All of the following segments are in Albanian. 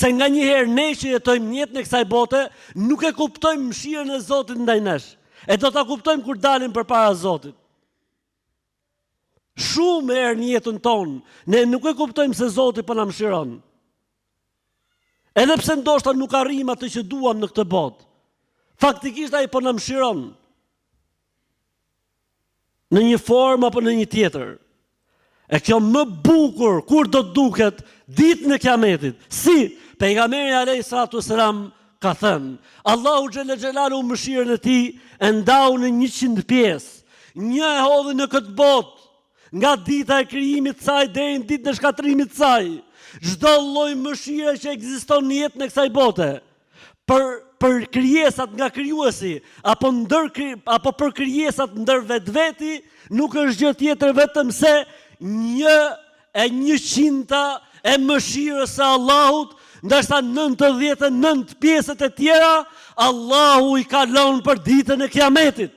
se nga njëherë ne që jetojmë jetën e kësaj bote, nuk e kuptojmë mëshirën e Zotit ndaj nesh. E do ta kuptojmë kur dalim përpara Zotit. Shumë herë në jetën tonë, ne nuk e kuptojmë se Zoti po na mëshiron. Edhe pse ndoshta nuk arrim atë që duam në këtë botë. Faktikisht ai po na mëshiron. Në një formë apo në një tjetër. E kjo më bukur kur do të duket ditën e Kiametit. Si pejgamberi alayhis salatu wassalam ka thënë, Allahu xhalla xhelalu mëshirën e tij e ndau në 100 pjesë. Një e hodhi në këtë botë, nga dita e krijimit të saj deri në ditën e shkatërimit të saj. Çdo lloj mëshire që ekziston në jetën e kësaj bote, për krijesat nga krijuesi apo për krijesat ndër vetveti, nuk është gjë tjetër vetëm se 1/100 e mëshirës së Allahut, ndërsa 99 pjesët e tjera Allahu i kalon për ditën e Kiametit.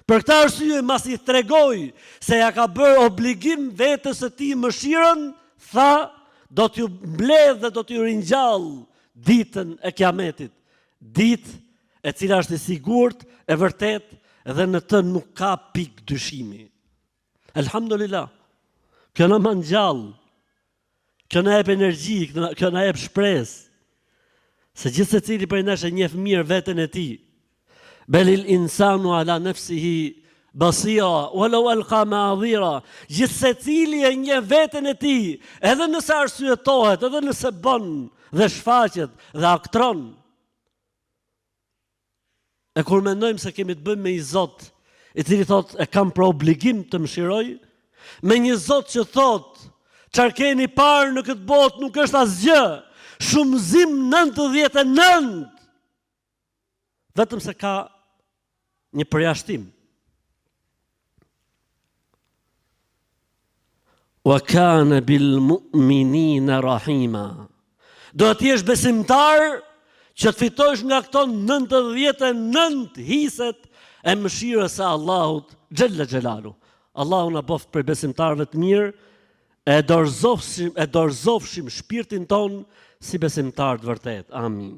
Për këtë arsye, mas i tregoj se ja ka bërë obligim vetës së tij mëshirën, tha, do t'ju mbledh dhe do t'ju ringjall ditën e Kiametit. Ditë e cila është e sigurt, e vërtet, dhe në të nuk ka pikë dyshimi. Elhamdulillah. Kjo na man gjallë. Kjo na jep energji, kjo na jep shpresë. Se gjithë secili prej nesh e njeh mirë veten e tij. Belil insanu ala nafsihi basira, walau alqa ma'adhira. Gjithë secili e njeh veten e tij, edhe nëse arsyetohet, edhe nëse bën dhe shfaqet dhe aktron. E kur mendojmë se kemi të bëjmë me një Zot i cili thot e kam për obligim të mëshiroj, me një Zot që thot çfarë keni parë në këtë botë nuk është asgjë, shumëzim 99, vetëm se ka një përjashtim. Wa kana bil mu'minina rahima. Do të jesh besimtar që të fitosh nga këto 99 hiset e mëshirës së Allahut xhalla xhelalu. Allahu na bof për besimtarëve të mirë, e dorëzofshim shpirtin ton si besimtar të vërtet. Amin.